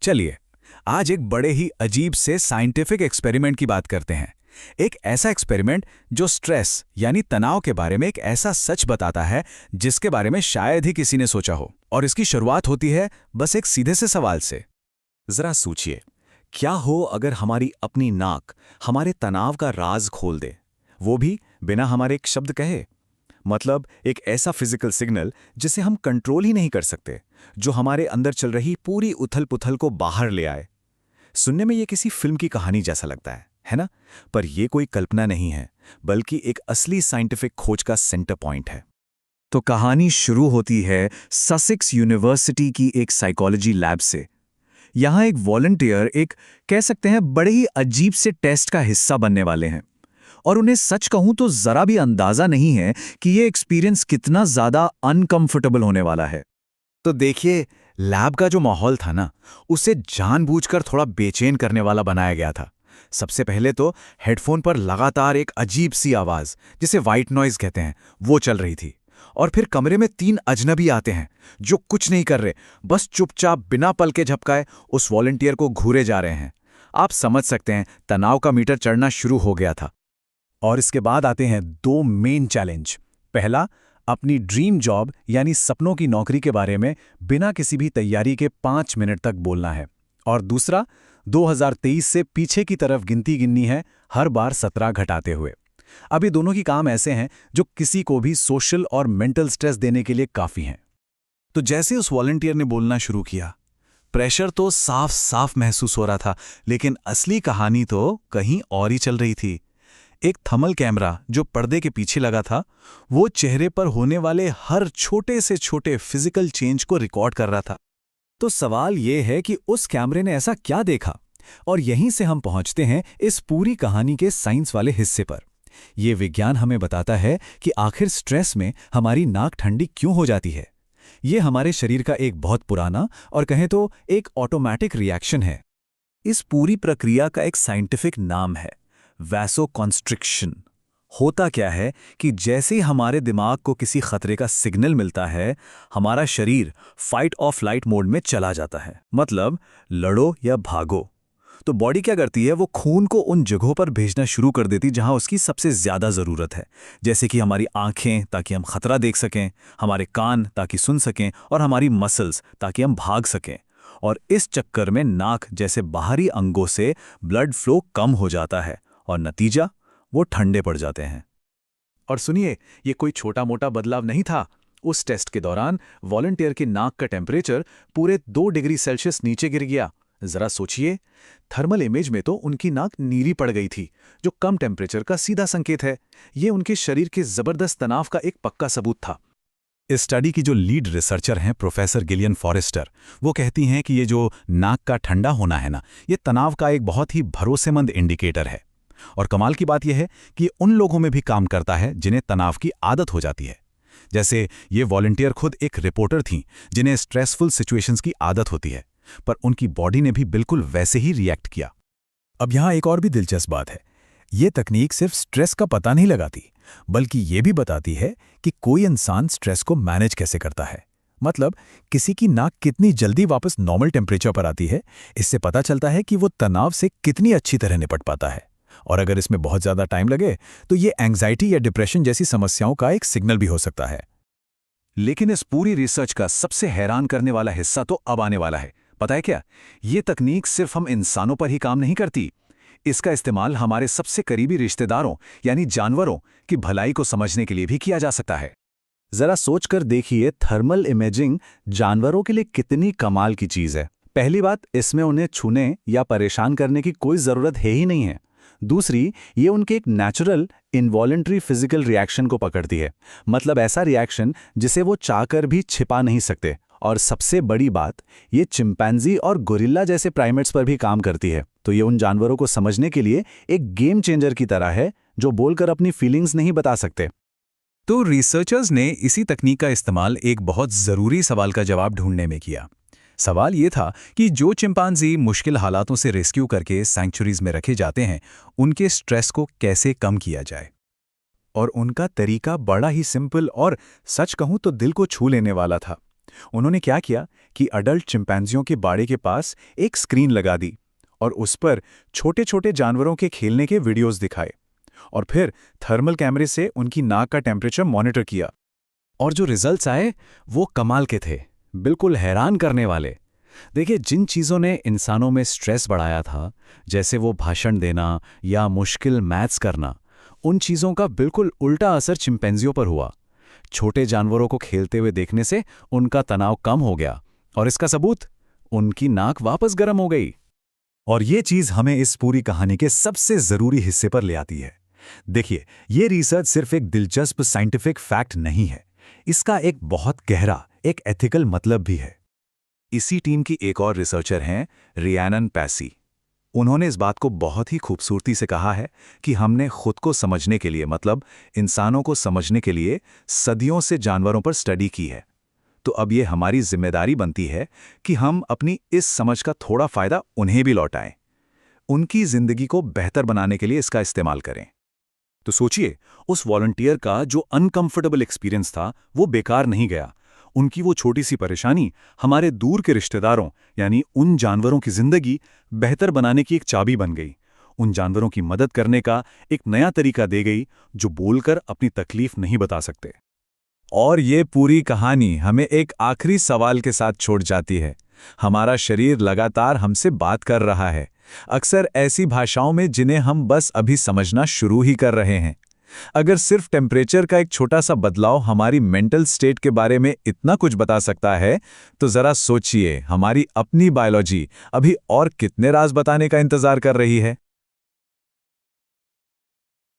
चलिए, आज एक बड़े ही अजीब से साइंटिफिक एक्सपेरिमेंट की बात करते हैं। एक ऐसा एक्सपेरिमेंट जो स्ट्रेस यानी तनाव के बारे में एक ऐसा सच बताता है जिसके बारे में शायद ही किसी ने सोचा हो। और इसकी शुरुआत होती है बस एक सीधे से सवाल से। जरा सोचिए, क्या हो अगर हमारी अपनी नाक हमारे तनाव का राज खोल दे, वो भी बिना हमारे एक शब्द कहे। मतलब एक ऐसा फिजिकल सिग्नल जिसे हम कंट्रोल ही नहीं कर सकते, जो हमारे अंदर चल रही पूरी उथल-पुथल को बाहर ले आए। सुनने में ये किसी फिल्म की कहानी जैसा लगता है ना? पर ये कोई कल्पना नहीं है, बल्कि एक असली साइंटिफिक खोज का सेंटर पॉइंट है। तो कहानी शुरू होती है ससेक्स यूनिवर्सिटी की एक साइकोलॉजी लैब से। यहाँ एक वॉलंटियर एक कह सकते हैं बड़े ही अजीब से टेस्ट का हिस्सा बनने वाले हैं। और उन्हें सच कहूं तो जरा भी अंदाजा नहीं है कि ये एक्सपीरियंस कितना ज्यादा अनकंफर्टेबल होने वाला है। तो देखिए, लैब का जो माहौल था ना, उसे जानबूझकर थोड़ा बेचैन करने वाला बनाया गया था। सबसे पहले तो हेडफोन पर लगातार एक अजीब सी आवाज, जिसे वाइट नॉइज कहते हैं, वो चल रही थी। और फिर कमरे में 3 अजनबी आते हैं जो कुछ नहीं कर रहे, बस चुपचाप बिना पलके झपकाए उस वॉलंटियर को घूरे जा रहे हैं। आप समझ सकते हैं, तनाव का मीटर चढ़ना शुरू हो गया था। और इसके बाद आते हैं 2 मेन चैलेंज। पहला, अपनी ड्रीम जॉब यानी सपनों की नौकरी के बारे में बिना किसी भी तैयारी के 5 मिनट तक बोलना है। और दूसरा, 2023 से पीछे की तरफ गिनती गिननी है, हर बार 17 घटाते हुए। अब ये दोनों ही काम ऐसे हैं जो किसी को भी सोशल और मेंटल स्ट्रेस देने के लिए काफ़ी हैं। तो जैसे उस वॉलंटियर ने बोलना शुरू किया, प्रेशर तो साफ साफ महसूस हो रहा था, लेकिन असली कहानी तो कहीं और ही चल रही थी। एक थर्मल कैमरा जो पर्दे के पीछे लगा था, वो चेहरे पर होने वाले हर छोटे से छोटे फिजिकल चेंज को रिकॉर्ड कर रहा था। तो सवाल ये है कि उस कैमरे ने ऐसा क्या देखा? और यहीं से हम पहुंचते हैं इस पूरी कहानी के साइंस वाले हिस्से पर। यह विज्ञान हमें बताता है कि आखिर स्ट्रेस में हमारी नाक ठंडी क्यों हो जाती है। ये हमारे शरीर का एक बहुत पुराना और कहें तो एक ऑटोमेटिक रिएक्शन है। इस पूरी प्रक्रिया का एक साइंटिफिक नाम है वैसोकॉन्स्ट्रिक्शन। होता क्या है कि जैसे ही हमारे दिमाग को किसी खतरे का सिग्नल मिलता है, हमारा शरीर फाइट और फ्लाइट मोड में चला जाता है, मतलब लड़ो या भागो। तो बॉडी क्या करती है, वो खून को उन जगहों पर भेजना शुरू कर देती जहां उसकी सबसे ज्यादा जरूरत है। जैसे कि हमारी आंखें ताकि हम खतरा देख सकें, हमारे कान ताकि सुन सकें, और हमारी मसल्स ताकि हम भाग सकें। और इस चक्कर में नाक जैसे बाहरी अंगों से ब्लड फ्लो कम हो जाता है और नतीजा, वो ठंडे पड़ जाते हैं। और सुनिए, ये कोई छोटा मोटा बदलाव नहीं था। उस टेस्ट के दौरान वॉलंटियर की नाक का टेम्परेचर पूरे 2 डिग्री सेल्सियस नीचे गिर गया। जरा सोचिए, थर्मल इमेज में तो उनकी नाक नीली पड़ गई थी, जो कम टेम्परेचर का सीधा संकेत है। ये उनके शरीर के जबरदस्त तनाव का एक पक्का सबूत था। इस स्टडी की जो लीड रिसर्चर हैं, प्रोफेसर गिलियन फॉरेस्टर, वो कहती हैं कि ये जो नाक का ठंडा होना है ना, ये तनाव का एक बहुत ही भरोसेमंद इंडिकेटर है। और कमाल की बात यह है कि उन लोगों में भी काम करता है जिन्हें तनाव की आदत हो जाती है। जैसे ये वॉलंटियर खुद एक रिपोर्टर थीं जिन्हें स्ट्रेसफुल सिचुएशंस की आदत होती है, पर उनकी बॉडी ने भी बिल्कुल वैसे ही रिएक्ट किया। अब यहाँ एक और भी दिलचस्प बात है। ये तकनीक सिर्फ स्ट्रेस का पता नहीं लगाती, बल्कि ये भी बताती है कि कोई इंसान स्ट्रेस को मैनेज कैसे करता है। मतलब किसी की नाक कितनी जल्दी वापस नॉर्मल टेम्परेचर पर आती है, इससे पता चलता है कि वो तनाव से कितनी अच्छी तरह निपट पाता है। और अगर इसमें बहुत ज़्यादा टाइम लगे तो ये एंग्जाइटी या डिप्रेशन जैसी समस्याओं का एक सिग्नल भी हो सकता है। लेकिन इस पूरी रिसर्च का सबसे हैरान करने वाला हिस्सा तो अब आने वाला है। पता है क्या? ये तकनीक सिर्फ हम इंसानों पर ही काम नहीं करती। इसका इस्तेमाल हमारे सबसे करीबी रिश्तेदारों यानी जानवरों की भलाई को समझने के लिए भी किया जा सकता है। जरा सोचकर देखिए, थर्मल इमेजिंग जानवरों के लिए कितनी कमाल की चीज़ है। पहली बात, इसमें उन्हें छूने या परेशान करने की कोई ज़रूरत है ही नहीं है। दूसरी, ये उनके एक नेचुरल इनवॉलंटरी फिजिकल रिएक्शन को पकड़ती है, मतलब ऐसा रिएक्शन जिसे वो चाहकर भी छिपा नहीं सकते। और सबसे बड़ी बात, ये चिंपैंजी और गोरिल्ला जैसे प्राइमेट्स पर भी काम करती है। तो ये उन जानवरों को समझने के लिए एक गेम चेंजर की तरह है, जो बोलकर अपनी फीलिंग्स नहीं बता सकते। तो रिसर्चर्स ने इसी तकनीक का इस्तेमाल एक बहुत ज़रूरी सवाल का जवाब ढूंढने में किया। सवाल ये था कि जो चिंपांजी मुश्किल हालातों से रेस्क्यू करके सैंक्चुरीज में रखे जाते हैं, उनके स्ट्रेस को कैसे कम किया जाए। और उनका तरीका बड़ा ही सिंपल और सच कहूं तो दिल को छू लेने वाला था। उन्होंने क्या किया कि अडल्ट चिंपैंजियों के बाड़े के पास एक स्क्रीन लगा दी और उस पर छोटे-छोटे जानवरों के खेलने के वीडियोस दिखाए और फिर थर्मल कैमरे से उनकी नाक का टेम्परेचर मॉनिटर किया। और जो रिजल्ट्स आए वो कमाल के थे, बिल्कुल हैरान करने वाले। देखिए, जिन चीज़ों ने इंसानों में स्ट्रेस बढ़ाया था, जैसे वो भाषण देना या मुश्किल मैथ्स करना, उन चीज़ों का बिल्कुल उल्टा असर चिंपैंजियों पर हुआ। छोटे जानवरों को खेलते हुए देखने से उनका तनाव कम हो गया और इसका सबूत, उनकी नाक वापस गर्म हो गई। और ये चीज़ हमें इस पूरी कहानी के सबसे ज़रूरी हिस्से पर ले आती है। देखिए, ये रिसर्च सिर्फ एक दिलचस्प साइंटिफिक फैक्ट नहीं है, इसका एक बहुत गहरा, एक एथिकल मतलब भी है। इसी टीम की एक और रिसर्चर हैं रियानन पैसी। उन्होंने इस बात को बहुत ही खूबसूरती से कहा है कि हमने खुद को समझने के लिए, मतलब इंसानों को समझने के लिए सदियों से जानवरों पर स्टडी की है। तो अब ये हमारी जिम्मेदारी बनती है कि हम अपनी इस समझ का थोड़ा फायदा उन्हें भी लौटाएं, उनकी जिंदगी को बेहतर बनाने के लिए इसका इस्तेमाल करें। तो सोचिए, उस वॉलंटियर का जो अनकंफर्टेबल एक्सपीरियंस था वो बेकार नहीं गया। उनकी वो छोटी सी परेशानी हमारे दूर के रिश्तेदारों, यानी उन जानवरों की जिंदगी बेहतर बनाने की एक चाबी बन गई। उन जानवरों की मदद करने का एक नया तरीका दे गई जो बोलकर अपनी तकलीफ नहीं बता सकते। और ये पूरी कहानी हमें एक आखिरी सवाल के साथ छोड़ जाती है। हमारा शरीर लगातार हमसे बात कर रहा है, अक्सर ऐसी भाषाओं में जिन्हें हम बस अभी समझना शुरू ही कर रहे हैं। अगर सिर्फ टेम्परेचर का एक छोटा सा बदलाव हमारी मेंटल स्टेट के बारे में इतना कुछ बता सकता है, तो जरा सोचिए, हमारी अपनी बायोलॉजी अभी और कितने राज बताने का इंतजार कर रही है।